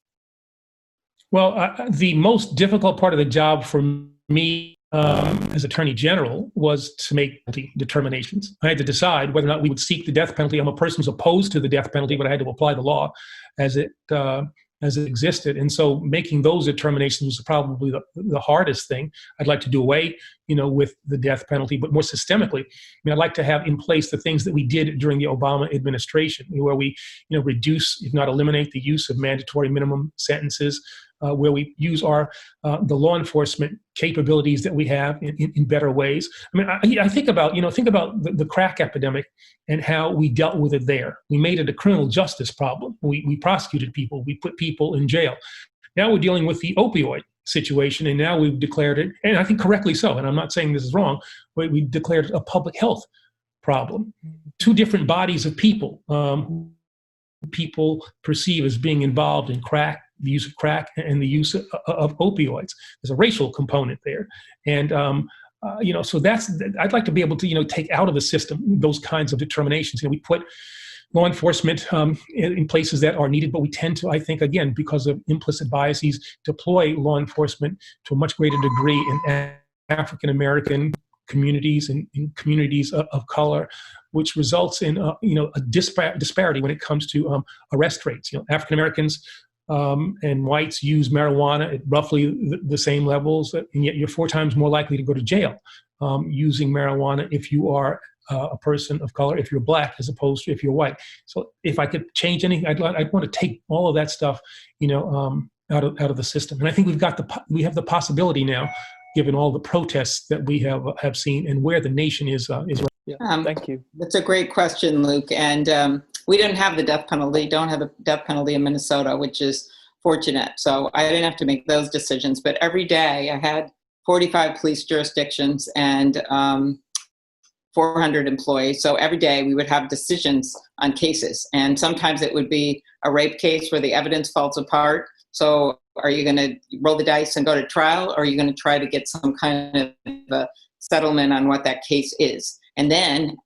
Well, the most difficult part of the job for me as Attorney General was to make determinations. I had to decide whether or not we would seek the death penalty. I'm a person who's opposed to the death penalty, but I had to apply the law as it existed. And so making those determinations was probably the hardest thing. I'd like to do away, with the death penalty, but more systemically, I'd like to have in place the things that we did during the Obama administration, where we, reduce, if not eliminate, the use of mandatory minimum sentences, where we use the law enforcement capabilities that we have in better ways. I think about the crack epidemic and how we dealt with it there. We made it a criminal justice problem. We prosecuted people. We put people in jail. Now we're dealing with the opioid situation, and now we've declared it, and I think correctly so, and I'm not saying this is wrong, but we declared it a public health problem. Two different bodies of people people perceive as being involved in the use of crack and the use of opioids. There's a racial component there. And, so I'd like to be able to, take out of the system those kinds of determinations. We put law enforcement in places that are needed, but we tend to, I think, again, because of implicit biases, deploy law enforcement to a much greater degree in African-American communities and in communities of color, which results in, a disparity when it comes to arrest rates. African Americans and whites use marijuana at roughly the same levels, and yet you're 4 times more likely to go to jail using marijuana if you are a person of color, if you're black, as opposed to if you're white. So if I could change anything, I'd want to take all of that stuff, out of the system. And I think we have the possibility now, given all the protests that we have seen and where the nation is. Yeah, thank you. That's a great question, Luke. And we didn't have the death penalty, don't have the death penalty in Minnesota, which is fortunate. So I didn't have to make those decisions. But every day I had 45 police jurisdictions and 400 employees. So every day we would have decisions on cases. And sometimes it would be a rape case where the evidence falls apart. So are you going to roll the dice and go to trial, or are you going to try to get some kind of a settlement on what that case is? And then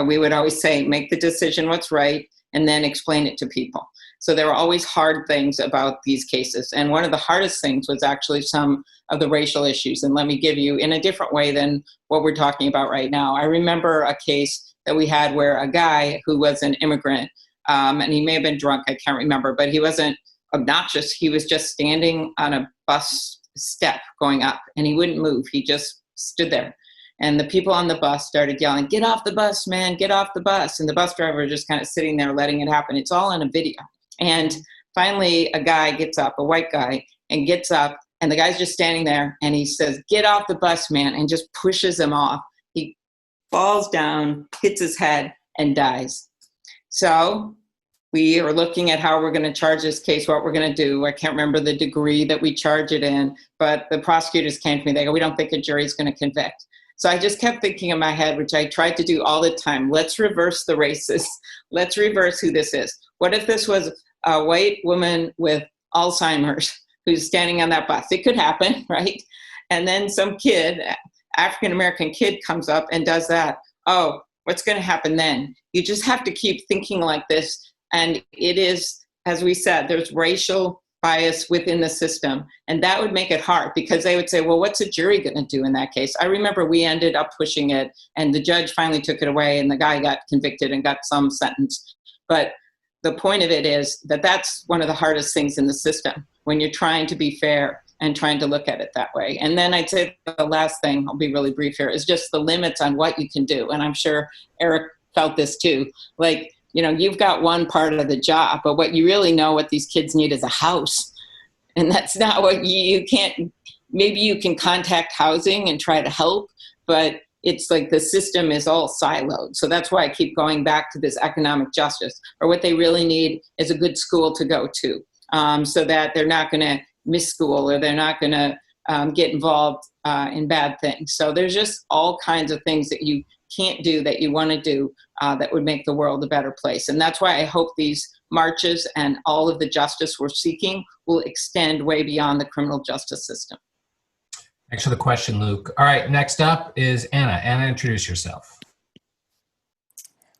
we would always say, make the decision what's right, and then explain it to people. So there were always hard things about these cases. And one of the hardest things was actually some of the racial issues. And let me give you, in a different way than what we're talking about right now. I remember a case that we had where a guy who was an immigrant, and he may have been drunk, I can't remember, but he wasn't obnoxious. He was just standing on a bus step going up, and he wouldn't move. He just stood there. And the people on the bus started yelling, "Get off the bus, man, get off the bus." And the bus driver was just kind of sitting there letting it happen. It's all on a video. And finally, a guy gets up, a white guy, and gets up, and the guy's just standing there, and he says, "Get off the bus, man," and just pushes him off. He falls down, hits his head, and dies. So we are looking at how we're going to charge this case, what we're going to do. I can't remember the degree that we charge it in, but the prosecutors came to me. They go, "We don't think a jury is going to convict." So I just kept thinking in my head, which I tried to do all the time, let's reverse the races. Let's reverse who this is. What if this was a white woman with Alzheimer's who's standing on that bus? It could happen, right? And then some kid, African-American kid, comes up and does that. Oh, what's going to happen then? You just have to keep thinking like this. And it is, as we said, there's racial bias within the system. And that would make it hard, because they would say, well, what's a jury going to do in that case? I remember we ended up pushing it, and the judge finally took it away, and the guy got convicted and got some sentence. But the point of it is that that's one of the hardest things in the system, when you're trying to be fair and trying to look at it that way. And then I'd say the last thing, I'll be really brief here, is just the limits on what you can do. And I'm sure Eric felt this too. Like, you've got one part of the job, but what you really know what these kids need is a house. And that's not what you can't, maybe you can contact housing and try to help, but it's like the system is all siloed. So that's why I keep going back to this economic justice, or what they really need is a good school to go to, so that they're not going to miss school, or they're not going to get involved in bad things. So there's just all kinds of things that you can't do that you want to do that would make the world a better place. And that's why I hope these marches and all of the justice we're seeking will extend way beyond the criminal justice system. Thanks for the question, Luke. All right, next up is Anna. Anna, introduce yourself.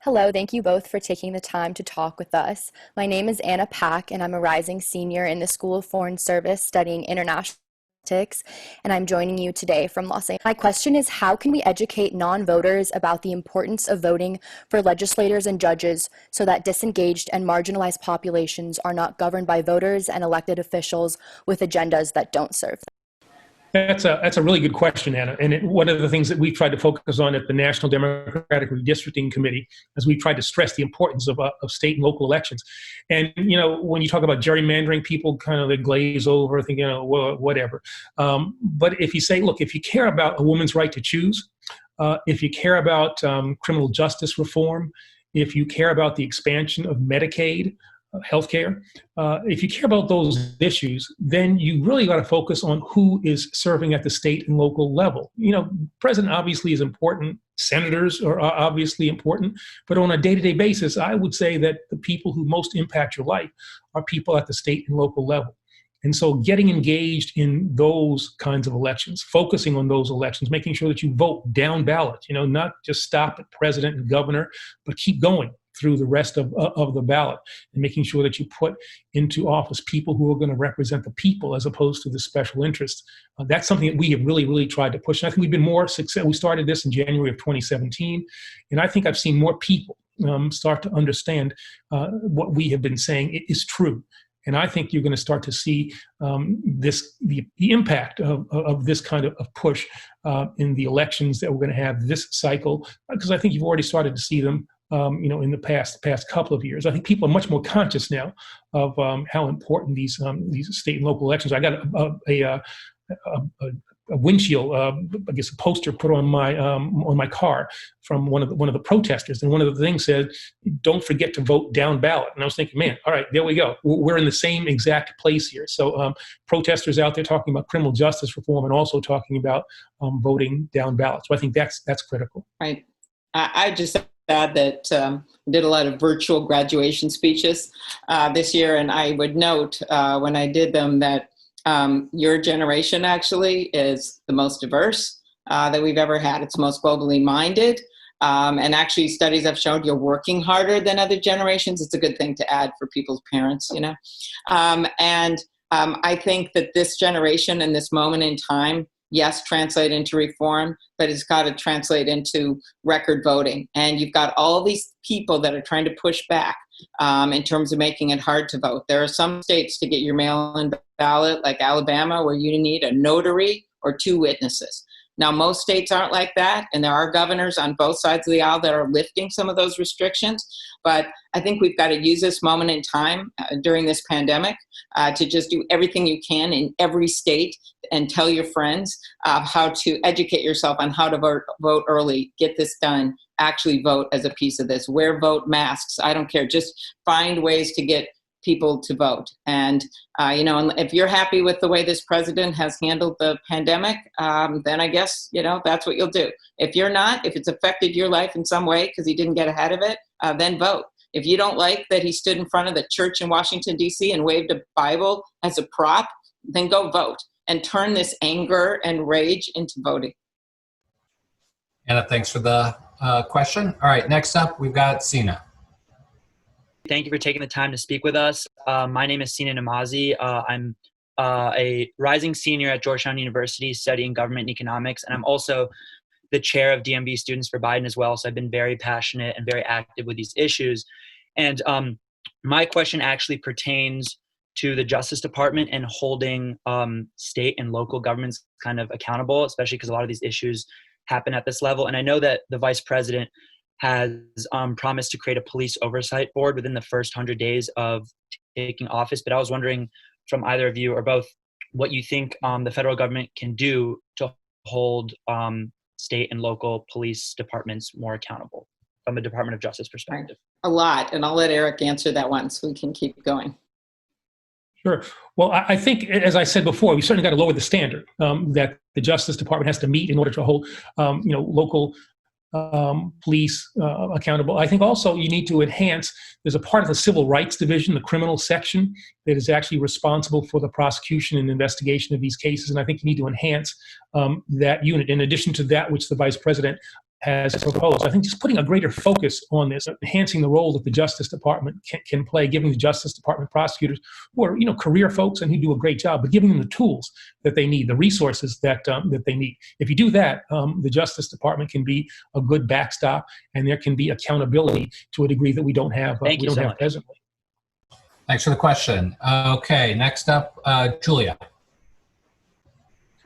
Hello, thank you both for taking the time to talk with us. My name is Anna Pack, and I'm a rising senior in the School of Foreign Service studying international politics, and I'm joining you today from Los Angeles. My question is, how can we educate non-voters about the importance of voting for legislators and judges so that disengaged and marginalized populations are not governed by voters and elected officials with agendas that don't serve them? That's a really good question, Anna. And one of the things that we've tried to focus on at the National Democratic Redistricting Committee is we've tried to stress the importance of state and local elections. And, when you talk about gerrymandering, people kind of they glaze over, think, well, whatever. But if you say, look, if you care about a woman's right to choose, if you care about criminal justice reform, if you care about the expansion of Medicaid, healthcare, if you care about those issues, then you really got to focus on who is serving at the state and local level. President obviously is important. Senators are obviously important. But on a day-to-day basis, I would say that the people who most impact your life are people at the state and local level. And so getting engaged in those kinds of elections, focusing on those elections, making sure that you vote down ballot, not just stop at president and governor, but keep going through the rest of the ballot, and making sure that you put into office people who are going to represent the people as opposed to the special interests. That's something that we have really, really tried to push. And I think we've been more successful. We started this in January of 2017, and I think I've seen more people start to understand what we have been saying is true. And I think you're going to start to see the impact of this kind of push in the elections that we're going to have this cycle, because I think you've already started to see them in the past couple of years. I think people are much more conscious now of how important these state and local elections are. I got a windshield, I guess a poster put on my car from one of the protesters, and one of the things said, "Don't forget to vote down ballot." And I was thinking, man, all right, there we go. We're in the same exact place here. So protesters out there talking about criminal justice reform and also talking about voting down ballot. So I think that's critical. Right. I just add that I did a lot of virtual graduation speeches this year, and I would note when I did them that your generation actually is the most diverse that we've ever had. It's most globally minded. And actually studies have shown you're working harder than other generations. It's a good thing to add for people's parents, I think that this generation and this moment in time, yes, translate into reform, but it's got to translate into record voting. And you've got all these people that are trying to push back in terms of making it hard to vote. There are some states to get your mail-in ballot, like Alabama, where you need a notary or 2 witnesses. Now, most states aren't like that, and there are governors on both sides of the aisle that are lifting some of those restrictions. But I think we've got to use this moment in time during this pandemic to just do everything you can in every state and tell your friends how to educate yourself on how to vote early, get this done, actually vote as a piece of this, wear vote masks. I don't care. Just find ways to get people to vote. And, and if you're happy with the way this president has handled the pandemic, then I guess, that's what you'll do. If you're not, if it's affected your life in some way because he didn't get ahead of it, then vote. If you don't like that he stood in front of the church in Washington, D.C. and waved a Bible as a prop, then go vote and turn this anger and rage into voting. Anna, thanks for the question. All right, next up, we've got Sina. Thank you for taking the time to speak with us. My name is Sina Namazi. I'm a rising senior at Georgetown University studying government and economics, and I'm also the chair of DMV Students for Biden as well. So I've been very passionate and very active with these issues. And my question actually pertains to the Justice Department and holding state and local governments kind of accountable, especially because a lot of these issues happen at this level. And I know that the vice president has promised to create a police oversight board within the first 100 days of taking office. But I was wondering from either of you or both what you think the federal government can do to hold state and local police departments more accountable from a Department of Justice perspective. A lot, and I'll let Eric answer that one so we can keep going. Sure. Well, I think, as I said before, we certainly got to lower the standard that the Justice Department has to meet in order to hold, local police accountable. I think also you need to enhance, there's a part of the Civil Rights Division, the criminal section, that is actually responsible for the prosecution and investigation of these cases. And I think you need to enhance that unit. In addition to that, which the vice president has proposed. I think just putting a greater focus on this, enhancing the role that the Justice Department can play, giving the Justice Department prosecutors who are, career folks and who do a great job, but giving them the tools that they need, the resources that they need. If you do that, the Justice Department can be a good backstop, and there can be accountability to a degree that we don't have presently. Thanks for the question. Okay, next up, Julia.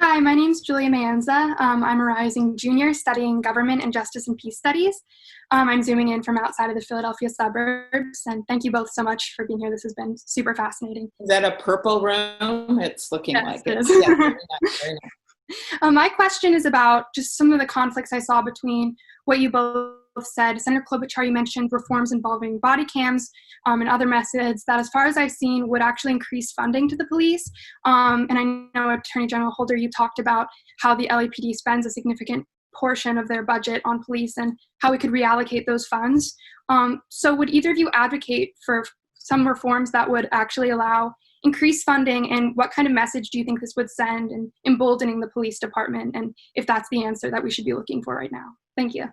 Hi, my name is Julia Mayanza. I'm a rising junior studying government and justice and peace studies. I'm zooming in from outside of the Philadelphia suburbs, and thank you both so much for being here. This has been super fascinating. Is that a purple room? It's looking yes, like it. Is. Yeah, very nice, very nice. My question is about just some of the conflicts I saw between what you both said. Senator Klobuchar, you mentioned reforms involving body cams and other methods that, as far as I've seen, would actually increase funding to the police. And I know Attorney General Holder, you talked about how the LAPD spends a significant portion of their budget on police and how we could reallocate those funds. So would either of you advocate for some reforms that would actually allow increased funding, and what kind of message do you think this would send in emboldening the police department, and if that's the answer that we should be looking for right now? Thank you.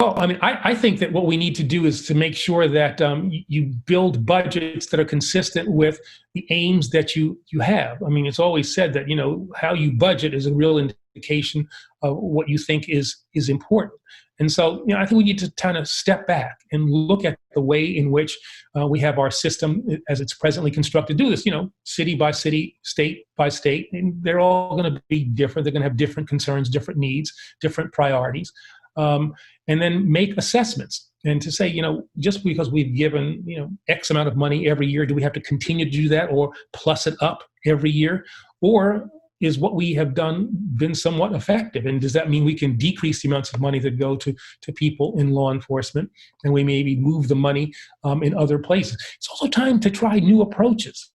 Well, I think that what we need to do is to make sure that you build budgets that are consistent with the aims that you have. It's always said that, how you budget is a real indication of what you think is important. And so, I think we need to kind of step back and look at the way in which we have our system as it's presently constructed. Do this, city by city, state by state, and they're all going to be different. They're going to have different concerns, different needs, different priorities. And then make assessments, and to say, just because we've given, X amount of money every year, do we have to continue to do that or plus it up every year? Or is what we have done been somewhat effective? And does that mean we can decrease the amounts of money that go to people in law enforcement, and we maybe move the money in other places? It's also time to try new approaches.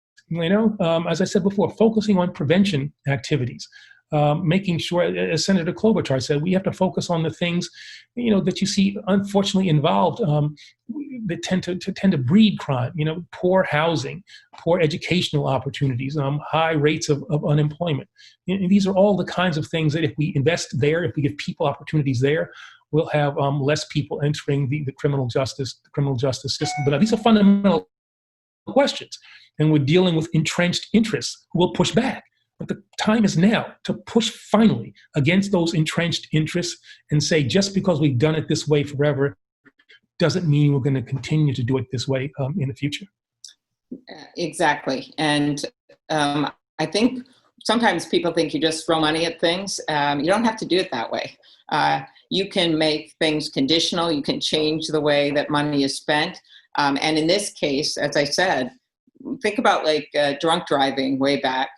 As I said before, focusing on prevention activities. Making sure, as Senator Klobuchar said, we have to focus on the things, that you see unfortunately involved that tend to breed crime. Poor housing, poor educational opportunities, high rates of unemployment. And these are all the kinds of things that if we invest there, if we give people opportunities there, we'll have less people entering the criminal justice system. But these are fundamental questions, and we're dealing with entrenched interests who will push back. But the time is now to push finally against those entrenched interests and say, just because we've done it this way forever doesn't mean we're going to continue to do it this way in the future. Exactly. And I think sometimes people think you just throw money at things. You don't have to do it that way. You can make things conditional. You can change the way that money is spent. And in this case, as I said, think about drunk driving way back.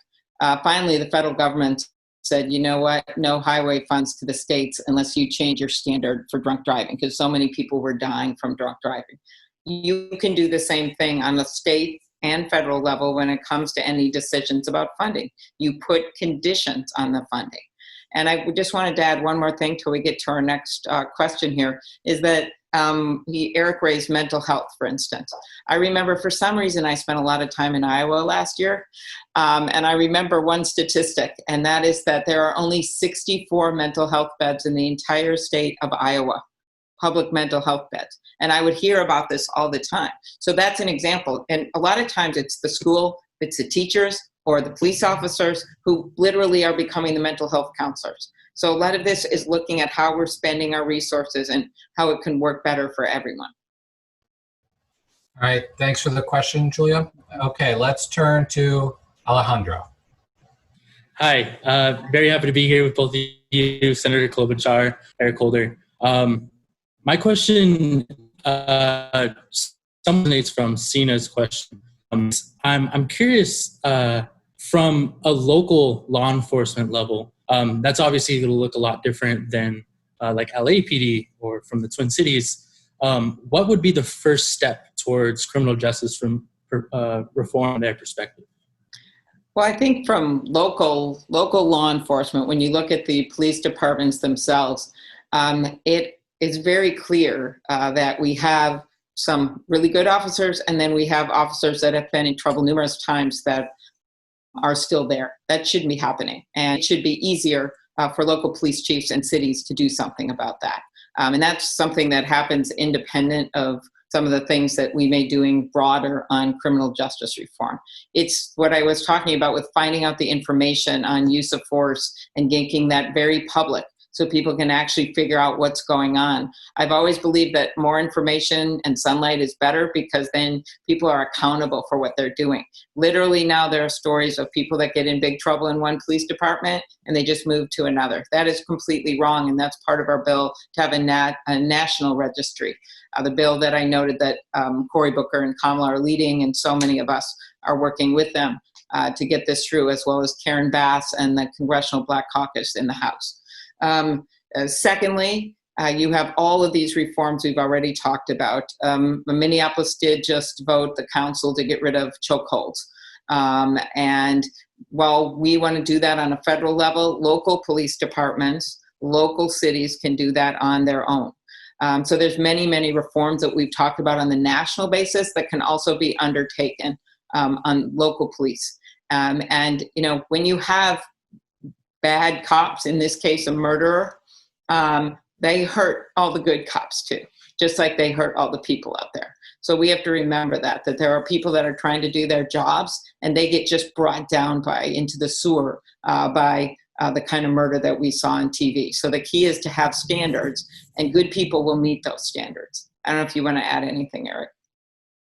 Finally, the federal government said, you know what, no highway funds to the states unless you change your standard for drunk driving, because so many people were dying from drunk driving. You can do the same thing on the state and federal level when it comes to any decisions about funding. You put conditions on the funding. And I just wanted to add one more thing till we get to our next question here, is that Eric raised mental health, for instance. I remember for some reason I spent a lot of time in Iowa last year, and I remember one statistic, and that is that there are only 64 mental health beds in the entire state of Iowa, public mental health beds. And I would hear about this all the time. So that's an example. And a lot of times it's the school, it's the teachers, or the police officers who literally are becoming the mental health counselors. So a lot of this is looking at how we're spending our resources and how it can work better for everyone. All right, thanks for the question, Julia. Okay, let's turn to Alejandro. Hi, very happy to be here with both of you, Senator Klobuchar, Eric Holder. My question emanates from Sina's question. I'm curious, from a local law enforcement level, that's obviously going to look a lot different than like LAPD or from the Twin Cities. What would be the first step towards criminal justice from reform from their perspective? Well, I think from local law enforcement, when you look at the police departments themselves, it is very clear that we have some really good officers, and then we have officers that have been in trouble numerous times that are still there. That shouldn't be happening. And it should be easier for local police chiefs and cities to do something about that. And that's something that happens independent of some of the things that we may be doing broader on criminal justice reform. It's what I was talking about with finding out the information on use of force and making that very public so people can actually figure out what's going on. I've always believed that more information and sunlight is better because then people are accountable for what they're doing. Literally now there are stories of people that get in big trouble in one police department and they just move to another. That is completely wrong, and that's part of our bill to have a national registry. The bill that I noted that Cory Booker and Kamala are leading, and so many of us are working with them to get this through, as well as Karen Bass and the Congressional Black Caucus in the House. Secondly, you have all of these reforms we've already talked about. Minneapolis did just vote the council to get rid of chokeholds. And while we want to do that on a federal level, local police departments, local cities can do that on their own. So there's many, many reforms that we've talked about on the national basis that can also be undertaken on local police. And, you know, when you have bad cops, in this case, a murderer, they hurt all the good cops too, just like they hurt all the people out there. So we have to remember that there are people that are trying to do their jobs and they get just brought down into the sewer by the kind of murder that we saw on TV. So the key is to have standards, and good people will meet those standards. I don't know if you want to add anything, Eric.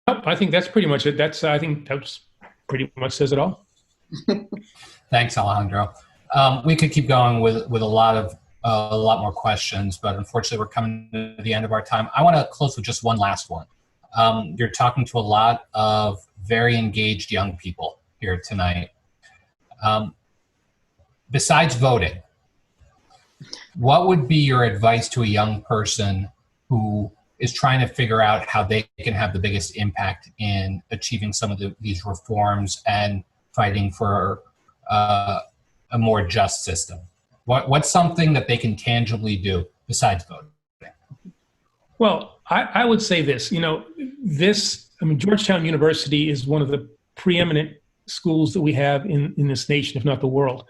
I think that's pretty much it. I think that's pretty much says it all. Thanks, Alejandro. We could keep going with a lot more questions, but unfortunately we're coming to the end of our time. I want to close with just one last one. You're talking to a lot of very engaged young people here tonight. Besides voting, what would be your advice to a young person who is trying to figure out how they can have the biggest impact in achieving some of these reforms and fighting for a more just system? What's something that they can tangibly do besides voting? Well, I would say this, Georgetown University is one of the preeminent schools that we have in this nation, if not the world.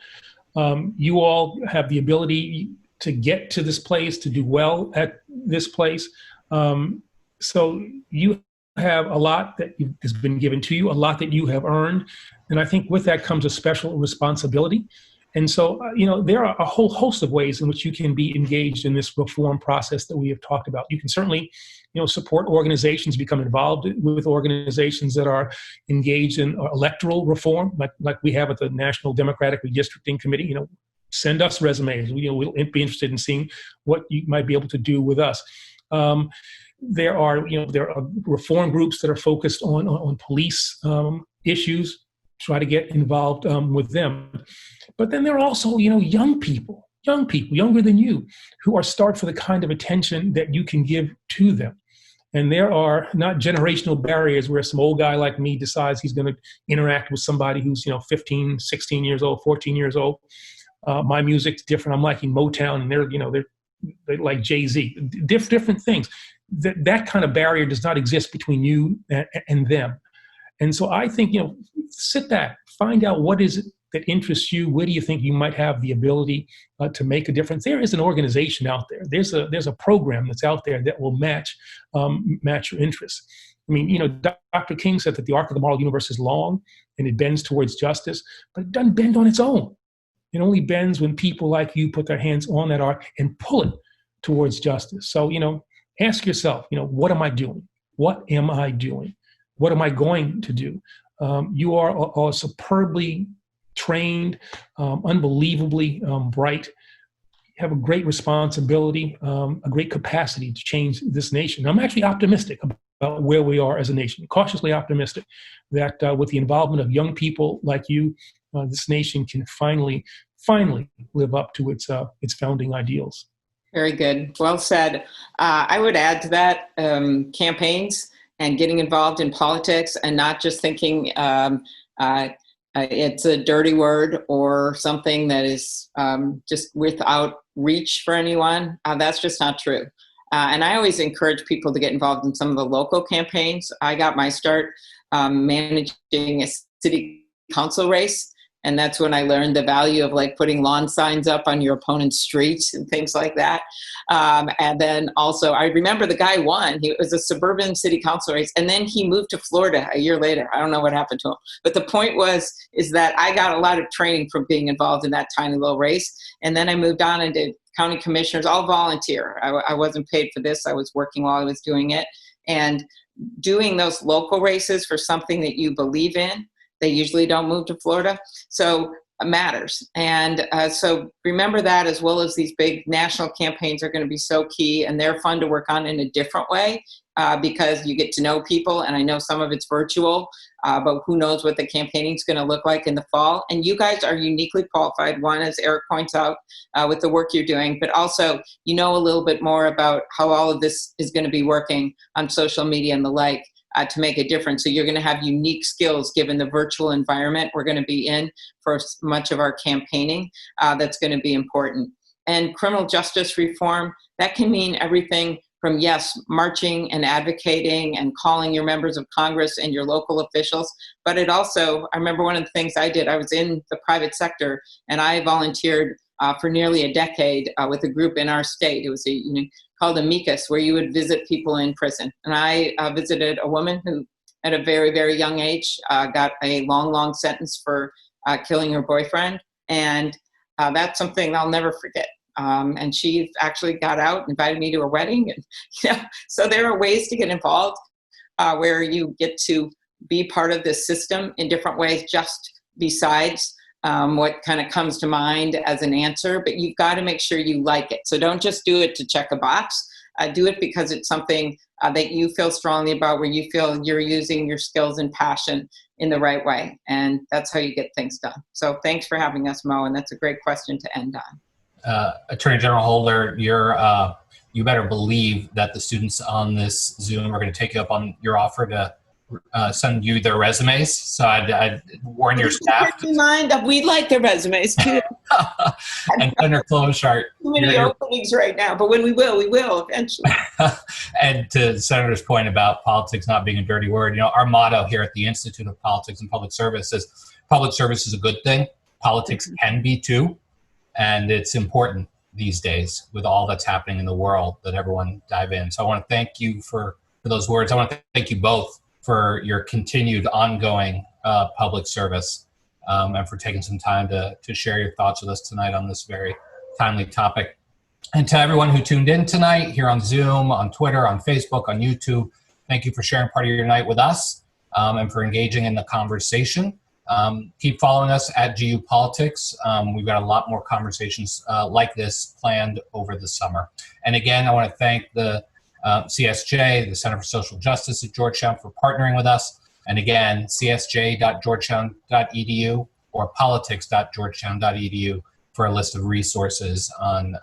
You all have the ability to get to this place, to do well at this place. So you have a lot that has been given to you, a lot that you have earned. And I think with that comes a special responsibility. And so, there are a whole host of ways in which you can be engaged in this reform process that we have talked about. You can certainly, support organizations, become involved with organizations that are engaged in electoral reform, like we have at the National Democratic Redistricting Committee. Send us resumes. We'll be interested in seeing what you might be able to do with us. There are reform groups that are focused on police issues. Try to get involved with them. But then there are also, young people, younger than you, who are starved for the kind of attention that you can give to them. And there are not generational barriers where some old guy like me decides he's going to interact with somebody who's, 15, 16 years old, 14 years old. My music's different. I'm liking Motown, and they're like Jay-Z. Different things. That kind of barrier does not exist between you and them. And so I think, sit back, find out what is it that interests you. Where do you think you might have the ability to make a difference? There is an organization out there. There's a program that's out there that will match your interests. Dr. King said that the arc of the moral universe is long and it bends towards justice, but it doesn't bend on its own. It only bends when people like you put their hands on that arc and pull it towards justice. So, ask yourself, what am I doing? What am I doing? What am I going to do? You are superbly trained, unbelievably bright. You have a great responsibility, a great capacity to change this nation. I'm actually optimistic about where we are as a nation, cautiously optimistic that with the involvement of young people like you, this nation can finally live up to its founding ideals. Very good. Well said. I would add to that campaigns and getting involved in politics and not just thinking it's a dirty word or something that is just without reach for anyone. That's just not true. And I always encourage people to get involved in some of the local campaigns. I got my start managing a city council race And that's when I learned the value of like putting lawn signs up on your opponent's streets and things like that. And then also, I remember the guy won. He was a suburban city council race, and then he moved to Florida a year later. I don't know what happened to him. But the point is that I got a lot of training from being involved in that tiny little race. And then I moved on and did county commissioners, all volunteer. I wasn't paid for this. I was working while I was doing it. And doing those local races for something that you believe in, they usually don't move to Florida. So it matters. And so remember that, as well as these big national campaigns are going to be so key, and they're fun to work on in a different way because you get to know people. And I know some of it's virtual, but who knows what the campaigning is going to look like in the fall. And you guys are uniquely qualified, one, as Eric points out, with the work you're doing, but also you know a little bit more about how all of this is going to be working on social media and the like. To make a difference. So you're going to have unique skills given the virtual environment we're going to be in for much of our campaigning. That's going to be important. And criminal justice reform, that can mean everything from, yes, marching and advocating and calling your members of Congress and your local officials. But it also, I remember one of the things I did, I was in the private sector and I volunteered for nearly a decade with a group in our state. It was called Amicus, where you would visit people in prison. And I visited a woman who, at a very, very young age, got a long, long sentence for killing her boyfriend. And that's something I'll never forget. And she actually got out, invited me to her wedding. And, so there are ways to get involved where you get to be part of this system in different ways, just besides what kind of comes to mind as an answer, but you've got to make sure you like it. So don't just do it to check a box. Do it because it's something that you feel strongly about, where you feel you're using your skills and passion in the right way. And that's how you get things done. So thanks for having us, Mo. And that's a great question to end on. Attorney General Holder, you better believe that the students on this Zoom are going to take you up on your offer to send you their resumes. So I'd warn your staff. Keep in mind that we like their resumes too. And Senator Klobuchar, too many openings right now, but when we will eventually. And to the Senator's point about politics not being a dirty word, our motto here at the Institute of Politics and Public Service is public service is a good thing. Politics can be too. And it's important these days with all that's happening in the world that everyone dive in. So I want to thank you for those words. I want to thank you both for your continued ongoing public service and for taking some time to share your thoughts with us tonight on this very timely topic. And to everyone who tuned in tonight here on Zoom, on Twitter, on Facebook, on YouTube, thank you for sharing part of your night with us and for engaging in the conversation. Keep following us at GU Politics. We've got a lot more conversations like this planned over the summer. And again, I want to thank the CSJ, the Center for Social Justice at Georgetown, for partnering with us. And again, csj.georgetown.edu or politics.georgetown.edu for a list of resources on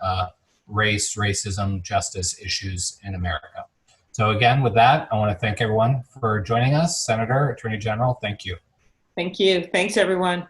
race, racism, justice issues in America. So again, with that, I want to thank everyone for joining us. Senator, Attorney General, thank you. Thank you. Thanks, everyone.